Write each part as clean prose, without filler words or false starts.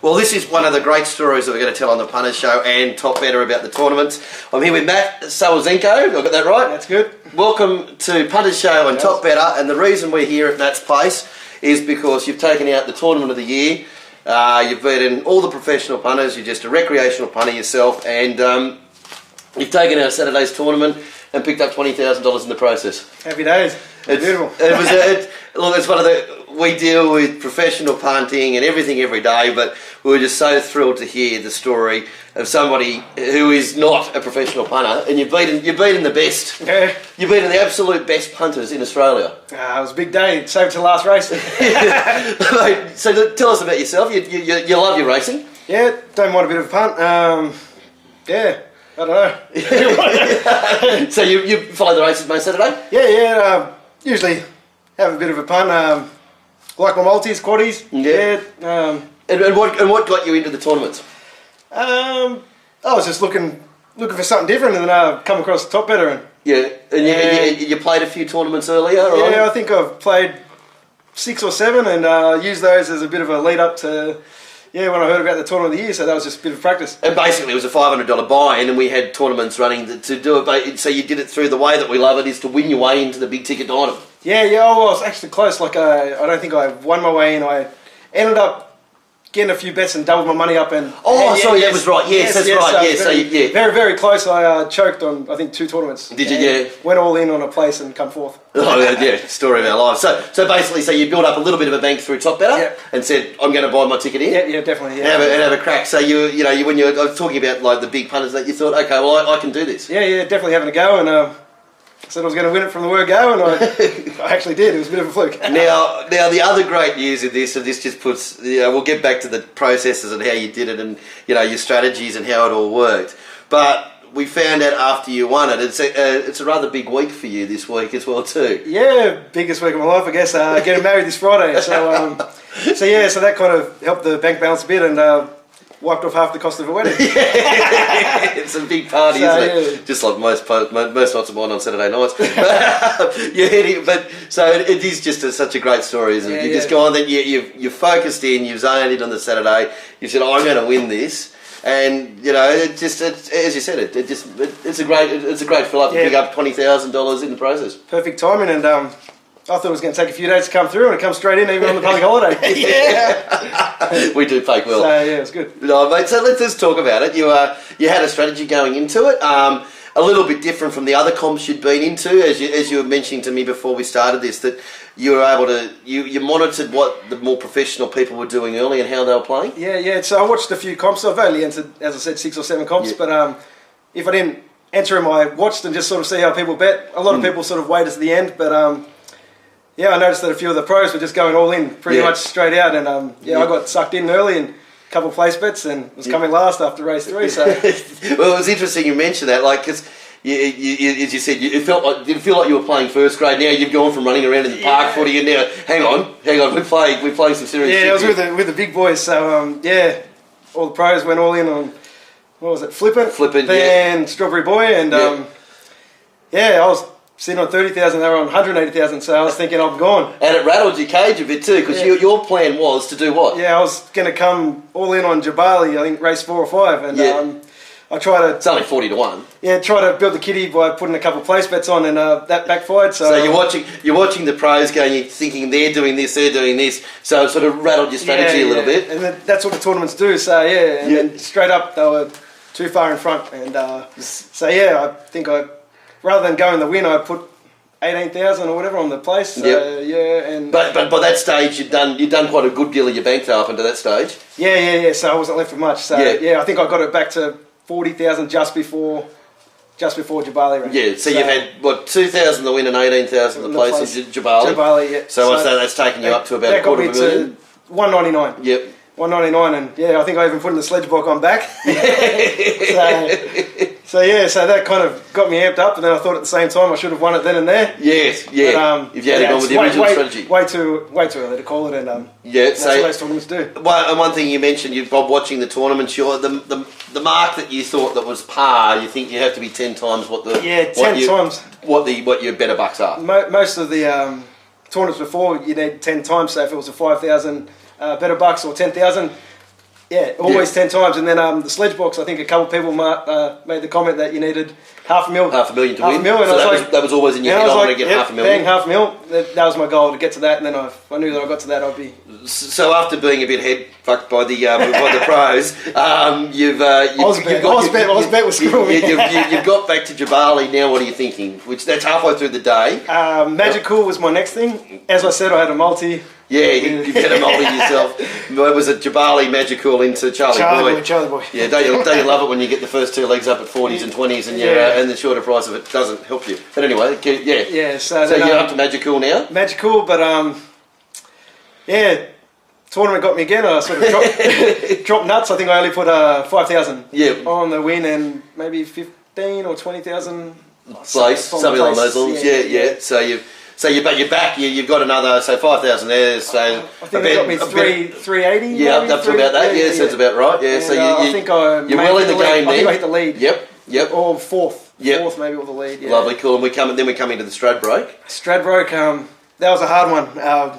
Well, this is one of the great stories that we're going to tell on the Punters Show and Top Better about the tournaments. I'm here with Matt Sawazenko. I've got that right? That's good. Welcome to Punters Show and Top Better. And the reason we're here at Matt's place is because you've taken out the Tournament of the Year. You've beaten all the professional punters. You're just a recreational punter yourself. And you've taken out Saturday's tournament and picked up $20,000 in the process. Happy days. It's beautiful. Look, it's one of the... We deal with professional punting and everything every day, but we were just so thrilled to hear the story of somebody who is not a professional punter, and you've beaten the best. Yeah. You've beaten the absolute best punters in Australia. It was a big day. Saved to the last race. Mate, so tell us about yourself. You love your racing. Yeah, don't mind a bit of a punt. Yeah, I don't know. So you follow the races most Saturday? Yeah. Usually have a bit of a punt. Like my multis, quaddies. Yeah. And what got you into the tournaments? I was just looking for something different, and then I come across Top Better. And you played a few tournaments earlier, right? Yeah, I think I've played 6 or 7, and used those as a bit of a lead up to when I heard about the Tournament of the Year. So that was just a bit of practice. And basically, it was a $500 buy-in, and we had tournaments running to do it. So you did it through the way that we love it, is to win your way into the big ticket item. Yeah. I was actually close. Like I don't think I won my way in. I ended up getting a few bets and doubled my money up. And that was right. Yes, that's right. So very, very close. I choked on I think 2 tournaments. Did you? Yeah. Went all in on a place and come fourth. Oh yeah, story of our lives. So basically, you built up a little bit of a bank through Top Better, and said, "I'm going to buy my ticket in." Yeah, definitely. Yeah. And have a crack. So you when you were talking about like the big punters, that you thought, okay, well I can do this. Yeah, definitely having a go, and I said I was going to win it from the word go, and I actually did. It was a bit of a fluke. Now the other great news of this, just puts, we'll get back to the processes and how you did it, and your strategies and how it all worked. But we found out after you won it, it's a rather big week for you this week as well too. Yeah, biggest week of my life, I guess. Getting married this Friday, so that kind of helped the bank balance a bit, and wiped off half the cost of a wedding. It's a big party, isn't it? Yeah. Just like most nights of mine on Saturday nights. It is just such a great story, isn't it? You just go on, then you're focused in, you've zoned in on the Saturday. You said, I'm going to win this, and as you said, it's a great fill up to pick up $20,000 in the process. Perfect timing, and I thought it was going to take a few days to come through, and it comes straight in even on the public holiday. We do fake well. So yeah, it's good. No, mate. So let's talk about it. You had a strategy going into it, a little bit different from the other comps you'd been into, as you were mentioning to me before we started this, that you were able to you monitored what the more professional people were doing early and how they were playing. Yeah. So I watched a few comps. I've only entered, as I said, 6 or 7 comps, but if I didn't enter them, I watched and just sort of see how people bet. A lot of people sort of waited to the end, but I noticed that a few of the pros were just going all in pretty much straight out, and I got sucked in early and a couple of place bets and was coming last after race 3. So well, it was interesting you mentioned that, like, because as you said, it didn't feel like you were playing first grade. Now you've gone from running around in the park footy, and now hang on, we're playing some serious. Yeah, I was with the big boys, so all the pros went all in on what was it, Flippin', then Strawberry Boy, and I was sitting on 30,000, they were on 180,000, so I was thinking I'm gone. And it rattled your cage a bit too, because your plan was to do what? Yeah, I was going to come all in on Jabali, I think race 4 or 5, and I tried to... It's only 40 to 1. Yeah, try to build the kitty by putting a couple of place bets on, and that backfired. So you're watching the pros going, you're thinking they're doing this, so it sort of rattled your strategy a little bit. And that's what the tournaments do, so then straight up they were too far in front, and I think rather than going the win, I put 18,000 or whatever on the place. So, But by that stage, you'd done quite a good deal of your bank up until that stage. Yeah. So I wasn't left with much. So I think I got it back to 40,000 just before Jabali race. Yeah. So you've had 2,000 the win and 18,000 the place of Jabali. Jabali, yeah. So that's taken you up to about $250,000. 199. Yep. 199, and I think I even put in the sledge block on back. So that kind of got me amped up, and then I thought at the same time I should have won it then and there. Yes, But, if you had gone with the original strategy. Way too early to call it, and that's what those tournaments do. Well, and one thing you mentioned, Bob, watching the tournaments, the mark that you thought that was par, you think you have to be 10 times what the 10 times what your better bucks are. Most of the tournaments before you need 10 times. So if it was a 5,000 better bucks or 10,000. Yeah, always 10 times. And then the sledge box, I think a couple of people made the comment that you needed $500,000. $500,000 to win. $500,000, and so that was always in your head, I want to get $500,000. Bang, $500,000. That was my goal, to get to that. And then if I knew that I got to that, I'd be... So after being a bit head fucked by the pros, you've I was bet with screw me. You've got back to Jabali. Now what are you thinking? Which that's halfway through the day. Magical was my next thing. As I said, I had a multi. Yeah, you get a multi yourself. Was it Jabali Magical into Charlie Boy? Charlie Boy. Yeah, don't you love it when you get the first two legs up at 40s and 20s and and the shorter price of it doesn't help you. But anyway, yeah. Yeah, so you're up to Magical now? Magical, but tournament got me again. I sort of dropped nuts. I think I only put 5,000 on the win and maybe 15 or 20,000 place, something along those lines. Yeah. So you're back. You've got another 5,000 there. So I think it got me 380. Yeah, up to about that. Yeah, sounds about right. Yeah, and so I think you're well in the game there. I think I hit the lead. Yep. Or fourth. Yep. Fourth maybe with the lead. Yeah. Lovely, cool. And we come into the Stradbroke. Stradbroke. That was a hard one. I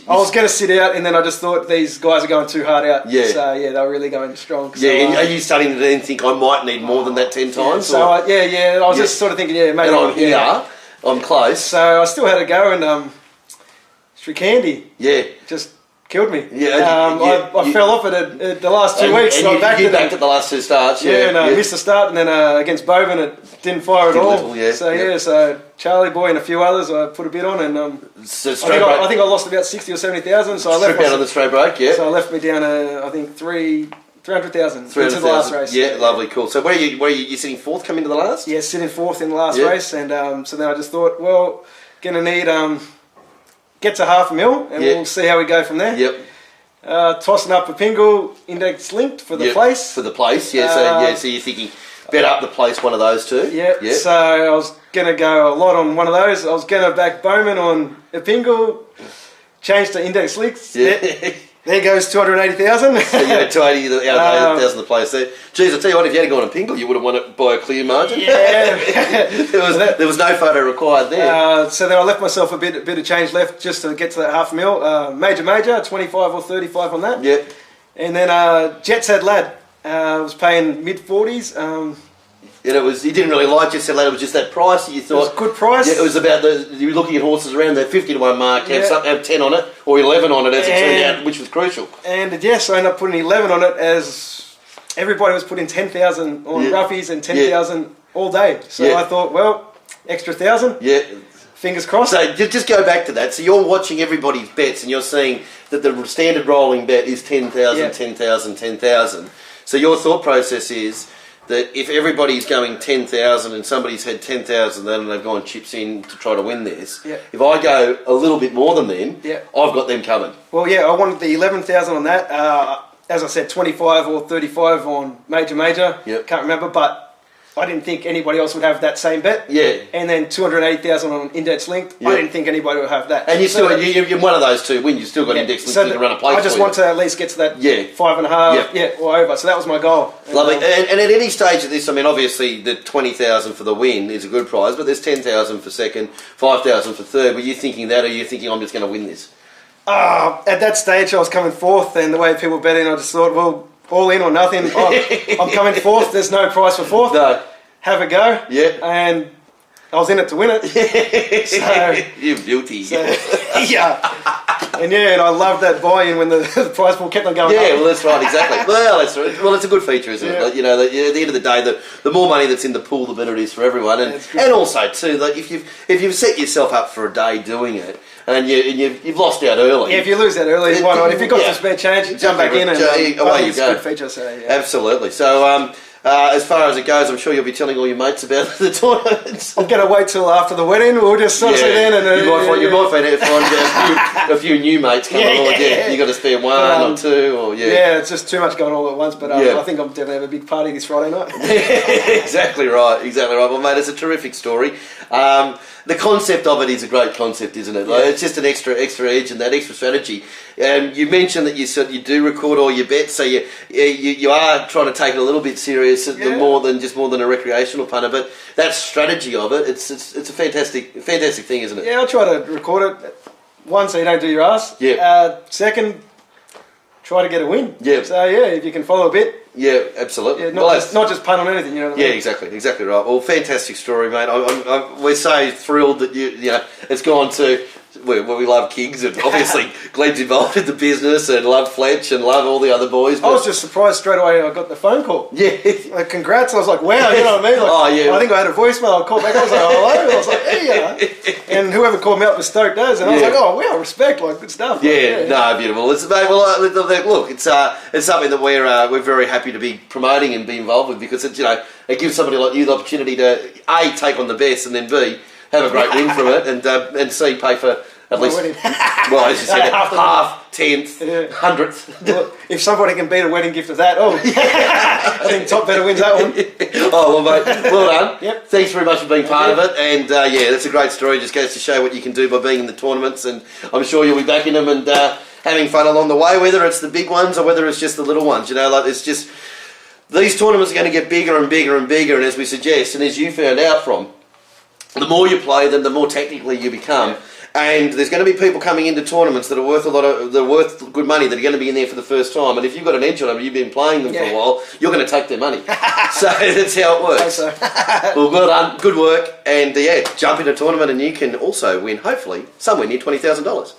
was going to sit out, and then I just thought these guys are going too hard out. Yeah. So they were really going strong. So, are you starting to then think I might need more than that 10 times? So I was just sort of thinking, maybe. And I'm here. I'm close. So I still had to go, and Strickhandy. Just killed me. I fell off it the last 2 weeks. And you backed at the last two starts. I missed the start, and then against Boven it didn't fire at all. So Charlie Boy and a few others I put a bit on, and I think I lost about 60 or 70,000. So I left out on the Stradbroke. Yeah. So I left me down I think 300,000 into the last race. Yeah, lovely, cool. So where are you sitting fourth coming to the last? Yeah, sitting fourth in the last race, and so then I just thought, well, gonna need get to $500,000, and we'll see how we go from there. Yep. Tossing up a Pingle index linked for the place. For the place, so you're thinking bet up the place, one of those two. Yeah. So I was gonna go a lot on one of those. I was gonna back Bowman on a Pingle, change to index links. Yeah. There goes 280,000. So you had 280,000 the place there. Geez, I tell you what, if you hadn't gone on Pingle, you would have won it by a clear margin. Yeah. there was no photo required there. So then I left myself a bit of change left just to get to that $500,000. Major, 25 or 35 on that. Yep. And then Jets Head Lad was paying mid-40s. You didn't really like Jets Head Lad, it was just that price that you thought. It was a good price. Yeah, it was about you were looking at horses around the 50 to 1 mark, have 10 on it, or 11 on it as it turned out, which was crucial. And so I ended up putting 11 on it as everybody was putting 10,000 on roughies and 10,000 all day. So I thought, well, extra 1,000. Yeah. Fingers crossed. So just go back to that. So you're watching everybody's bets and you're seeing that the standard rolling bet is 10,000, 10,000, 10,000. So your thought process is that if everybody's going 10,000 and somebody's had 10,000 then and they've gone chips in to try to win this, if I go a little bit more than them, I've got them covered. Well, I wanted the 11,000 on that. As I said, 25 or 35 on Major. Can't remember, but I didn't think anybody else would have that same bet. Yeah. And then 280,000 on index linked. I didn't think anybody would have that. And you're one of those two wins. You've still got index linked to run a place. I just want to at least get to that 5.5, or over. So that was my goal. Lovely. And at any stage of this, I mean, obviously the 20,000 for the win is a good prize, but there's 10,000 for second, 5,000 for third. Were you thinking that, or are you thinking I'm just going to win this? At that stage, I was coming fourth, and the way people bet in, I just thought, well, all in or nothing. I'm coming fourth. There's no prize for fourth. No. Have a go. Yeah. And I was in it to win it. So you're guilty. And I loved that buy-in when the prize pool kept on going up. Yeah, well, that's right, exactly. Well, it's a good feature, isn't it? At the end of the day, the more money that's in the pool, the better it is for everyone. And also, too, like if you've set yourself up for a day doing it, and you've lost out early. Yeah, if you lose out early, why not? If you've got some spare change, jump back in and away you go. It's a good feature, so Absolutely. So, as far as it goes, I'm sure you'll be telling all your mates about the tournaments. I'm going to wait till after the wedding. We'll just sort of sit in and... You might find a few new mates coming along. Yeah, you got to spare one or two. Or Yeah, it's just too much going all at once. But I think I'm definitely have a big party this Friday night. Exactly right. Well, mate, it's a terrific story. The concept of it is a great concept, isn't it? Like, it's just an extra edge and that extra strategy. You mentioned that you do record all your bets, so you are trying to take it a little bit serious, more than a recreational punter. But that strategy of it, it's a fantastic thing, isn't it? Yeah, I try to record it. One, so you don't do your ass. Yeah. Second, try to get a win. Yeah. So yeah, if you can follow a bit, Yeah, absolutely. yeah, Well, not just punt on anything. You know what I yeah, mean? exactly right. Well, fantastic story, mate. We're so thrilled that you know it's gone to where we love Kings, and obviously Glenn's involved in the business, and love Fletch, and love all the other boys. I was just surprised straight away I got the phone call. yeah. Like, congrats. I was like, wow, you know what I mean? Like, Oh, yeah. I think I had a voicemail. I called back. I was like, hello. I was like, hey, and whoever called me up was stoked as. And I was Yeah. like, oh, wow, respect. Like, good stuff. Yeah, Like, no, beautiful. It's mate, well, look, it's something that we're very happy to be promoting and be involved with, because it gives somebody like you the opportunity to A, take on the best, and then B, have a great win from it, and C, pay for at My least wedding. well, as you said, half, tenth, Yeah. hundredth. Well, if somebody can beat a wedding gift of that, I think Top Better wins that one. Oh, well, mate, well done. Yep. Thanks very much for being part of it. And, yeah, that's a great story. Just goes to show what you can do by being in the tournaments. And I'm sure you'll be back in them and having fun along the way, whether it's the big ones or whether it's just the little ones. It's just... These tournaments are going to get bigger and bigger and bigger. And as we suggest, and as you found out from, the more you play them, the more technically you become. Yeah. And there's going to be people coming into tournaments that are worth good money, that are going to be in there for the first time. And if you've got an edge on them, you've been playing them for a while, you're going to take their money. So that's how it works. So. Well, well done, good work, and yeah, jump in a tournament and you can also win, hopefully, somewhere near $20,000.